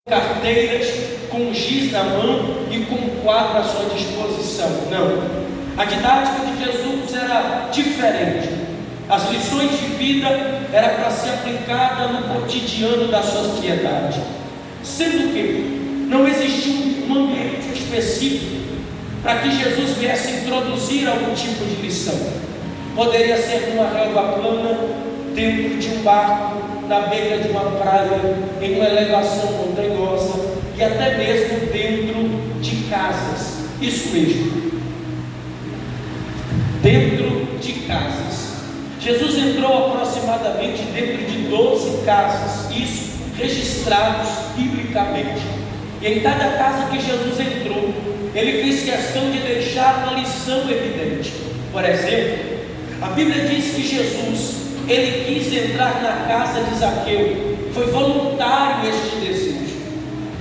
carteiras, com giz na mão e com um quadro à sua disposição. Não. A didática de Jesus era diferente. As lições de vida eram para ser aplicada no cotidiano da sociedade. Sendo que não existia um ambiente específico para que Jesus viesse introduzir algum tipo de lição. Poderia ser numa relva plana, dentro de um barco, na beira de uma praia, em uma elevação montanhosa e até mesmo dentro de casas. Isso mesmo, dentro de casas. Jesus entrou aproximadamente dentro de 12 casas, isso registrados biblicamente. E em cada casa que Jesus entrou, ele fez questão de deixar uma lição evidente. Por exemplo, a Bíblia diz que Jesus, ele quis entrar na casa de Zaqueu. Foi voluntário este desejo.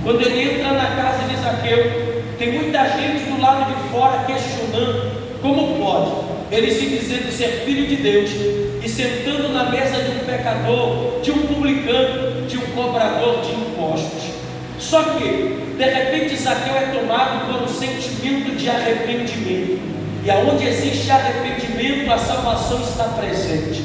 Quando ele entra na casa de Zaqueu, tem muita gente do lado de fora questionando como pode ele se dizendo ser filho de Deus e sentando na mesa de um pecador, de um publicano, de um cobrador de impostos. Só que de repente Zaqueu é tomado por um sentimento de arrependimento, e aonde existe arrependimento, a salvação está presente.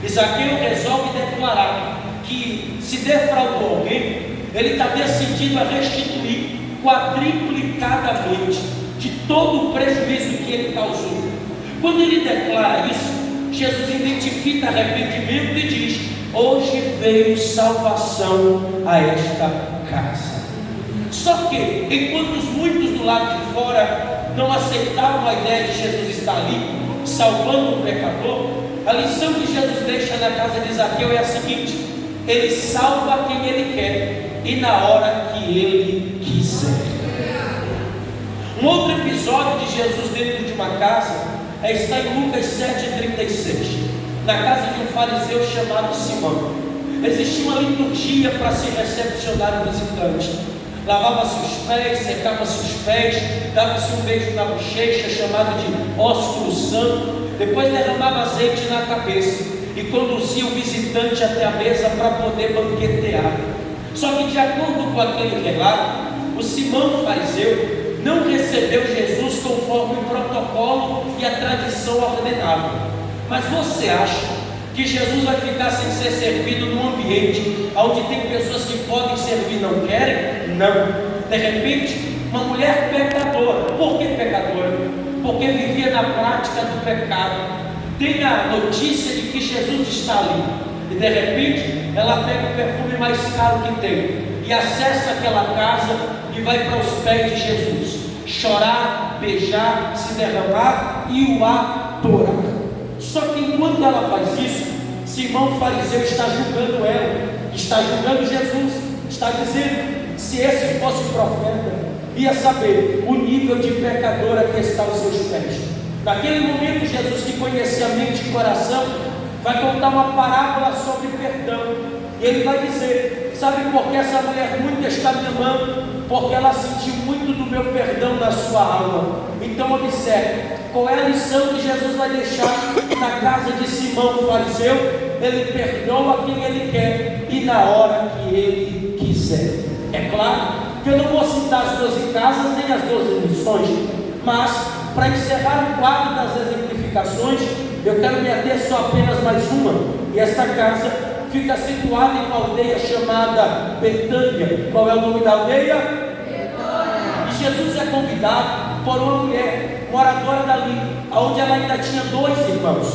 E Zaqueu resolve declarar que se defraudou alguém, ele está decidido a restituir quadriplicadamente de todo o prejuízo que ele causou. Quando ele declara isso, Jesus identifica arrependimento e diz: hoje veio salvação a esta casa. Só que, enquanto muitos do lado de fora não aceitavam a ideia de Jesus estar ali, salvando o pecador, a lição que Jesus deixa na casa de Zaqueu é a seguinte: ele salva quem ele quer e na hora que ele quiser. Um outro episódio de Jesus dentro de uma casa está em Lucas 7,36, na casa de um fariseu chamado Simão. Existia uma liturgia para se recepcionar o visitante. Lavava-se os pés, secava-se os pés, dava-se um beijo na bochecha, chamado de ósculo santo. Depois derramava azeite na cabeça e conduzia o visitante até a mesa para poder banquetear. Só que, de acordo com aquele relato, o Simão fariseu não recebeu Jesus conforme o protocolo e a tradição ordenavam. Mas você acha que Jesus vai ficar sem ser servido num ambiente onde tem pessoas que podem servir e não querem? Não. De repente, uma mulher pecadora. Por que pecadora? Porque vivia na prática do pecado. Tem a notícia de que Jesus está ali, e de repente ela pega o perfume mais caro que tem e acessa aquela casa e vai para os pés de Jesus, chorar, beijar, se derramar e o adorar. Só que enquanto ela faz isso, Simão fariseu está julgando ela, está julgando Jesus, está dizendo: se esse fosse profeta, ia saber o nível de pecadora que está aos seus pés. Naquele momento, Jesus, que conhecia a mente e o coração, vai contar uma parábola sobre perdão. E ele vai dizer: sabe por que essa mulher muito está me amando? Porque ela sentiu muito do meu perdão na sua alma. Então observe, qual é a lição que Jesus vai deixar na casa de Simão o fariseu? Ele perdoa quem ele quer e na hora que ele quiser. É claro que eu não vou citar as 12 casas nem as 12 lições, mas para encerrar o quadro das exemplificações, eu quero me ater só apenas mais uma. E esta casa fica situada em uma aldeia chamada Betânia. Qual é o nome da aldeia? Betânia. E Jesus é convidado por uma mulher moradora dali, onde ela ainda tinha 2 irmãos.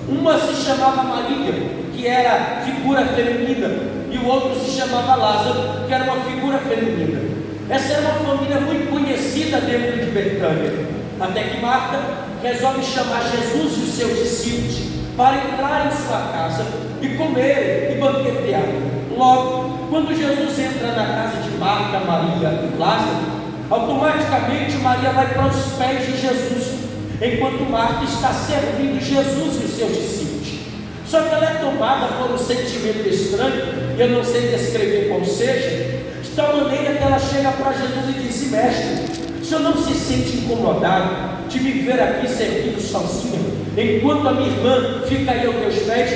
Uma se chamava Maria, que era figura feminina, e o outro se chamava Lázaro, que era uma figura feminina. Essa era uma família muito conhecida dentro de Betânia, até que Marta resolve chamar Jesus e os seus discípulos para entrar em sua casa e comer e banquetear. Logo, quando Jesus entra na casa de Marta, Maria e Lázaro, automaticamente Maria vai para os pés de Jesus, enquanto Marta está servindo Jesus e os seus discípulos. Só que ela é tomada por um sentimento estranho, e eu não sei descrever qual seja, de tal maneira que ela chega para Jesus e diz: mestre, o senhor não se sente incomodado de me ver aqui servindo sozinha, enquanto a minha irmã fica aí aos teus pés?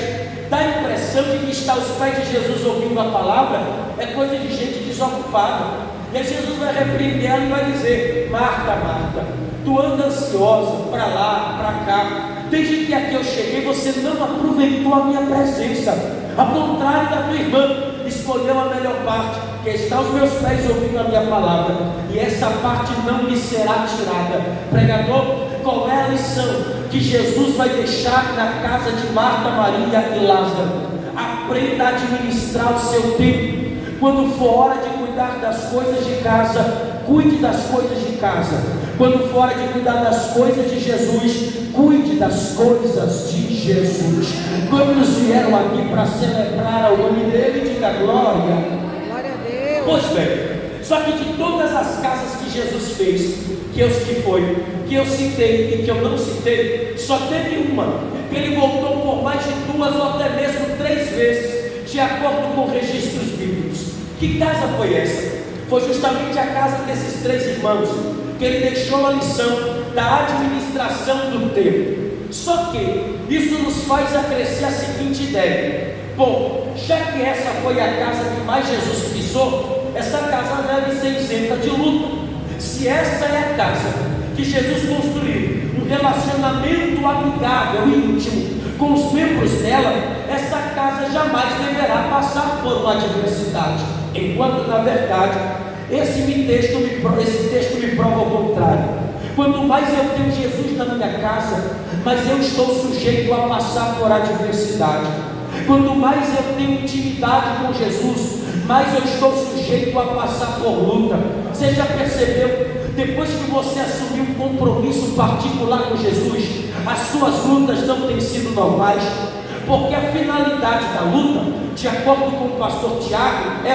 dá a impressão de que está aos pés de Jesus ouvindo a palavra é coisa de gente desocupada. E aí Jesus vai repreender ela e vai dizer: Marta, Marta, tu anda ansiosa para lá, para cá. Desde que aqui eu cheguei, você não aproveitou a minha presença. Ao contrário da tua irmã, escolheu a melhor parte, que está aos meus pés ouvindo a minha palavra, e essa parte não lhe será tirada. Pregador, qual é a lição que Jesus vai deixar na casa de Marta, Maria e Lázaro? Aprenda a administrar o seu tempo. Quando for hora de cuidar das coisas de casa, cuide das coisas de casa. Quando for hora de cuidar das coisas de Jesus, cuide das coisas de Jesus. Quantos vieram aqui para celebrar o nome dele? Diga glória. Glória a Deus. Pois bem, só que de todas as casas que Jesus fez, que eu citei e que eu não citei, só teve uma que ele voltou por mais de 2 ou até mesmo 3 vezes, de acordo com registros bíblicos. Que casa foi essa? Foi justamente a casa desses 3 irmãos, que ele deixou a lição da administração do tempo. Só que isso nos faz acrescer a seguinte ideia: bom, já que essa foi a casa que mais Jesus pisou, essa casa deve ser isenta de luto. Se essa é a casa que Jesus construiu, um relacionamento amigável e íntimo com os membros dela, essa casa jamais deverá passar por uma adversidade. Enquanto, na verdade, esse texto me prova o contrário. Quanto mais eu tenho Jesus na minha casa, mais eu estou sujeito a passar por adversidade. Quanto mais eu tenho intimidade com Jesus, mais eu estou sujeito a passar por luta. Você já percebeu? Depois que você assumiu um compromisso particular com Jesus, as suas lutas não têm sido normais. Porque a finalidade da luta, de acordo com o pastor Tiago, é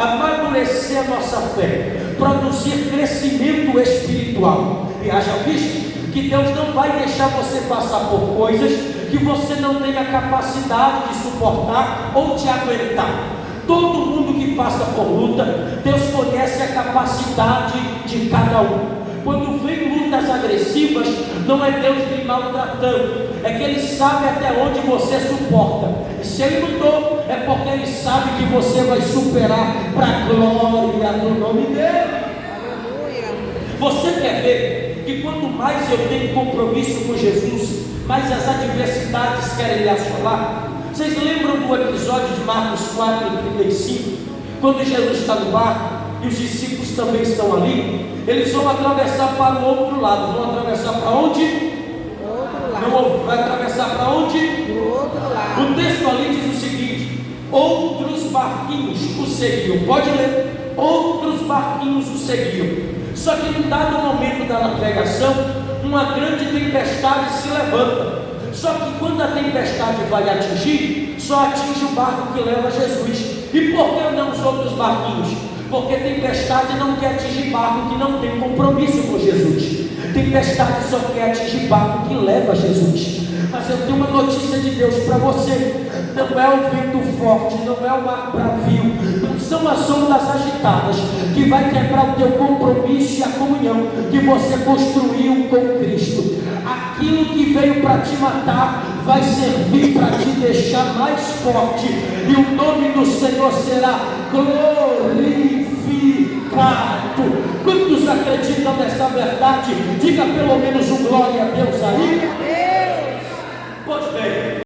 amadurecer a nossa fé, produzir crescimento espiritual. E haja visto que Deus não vai deixar você passar por coisas que você não tem a capacidade de suportar ou de aguentar. Todo mundo que passa por luta, Deus conhece a capacidade de cada um. Quando vem lutas agressivas, não é Deus lhe maltratando, é que Ele sabe até onde você suporta. E se Ele lutou, é porque Ele sabe que você vai superar para a glória do nome dEle. Aleluia. Você quer ver que quanto mais eu tenho compromisso com Jesus, mais as adversidades querem lhe assolar? Vocês lembram do episódio de Marcos 4:35, quando Jesus está no barco e os discípulos também estão ali? Eles vão atravessar para o outro lado. Vão atravessar para onde? Outro lado. Não, vai atravessar para onde? Do outro lado. O texto ali diz o seguinte: outros barquinhos o seguiam. Pode ler. Outros barquinhos o seguiam. Só que em um dado momento da navegação, uma grande tempestade se levanta. Só que quando a tempestade vai atingir, só atinge o barco que leva Jesus. E por que não os outros barquinhos? Porque tempestade não quer atingir barco que não tem compromisso com Jesus. Tempestade só quer atingir barco que leva Jesus. Mas eu tenho uma notícia de Deus para você: não é o vento forte, não é o mar bravio, não são as ondas agitadas que vai quebrar o teu compromisso e a comunhão que você construiu com Cristo. Aquilo que veio para te matar vai servir para te deixar mais forte, e o nome do Senhor será glorificado. Quantos acreditam nessa verdade? Diga pelo menos um glória a Deus aí.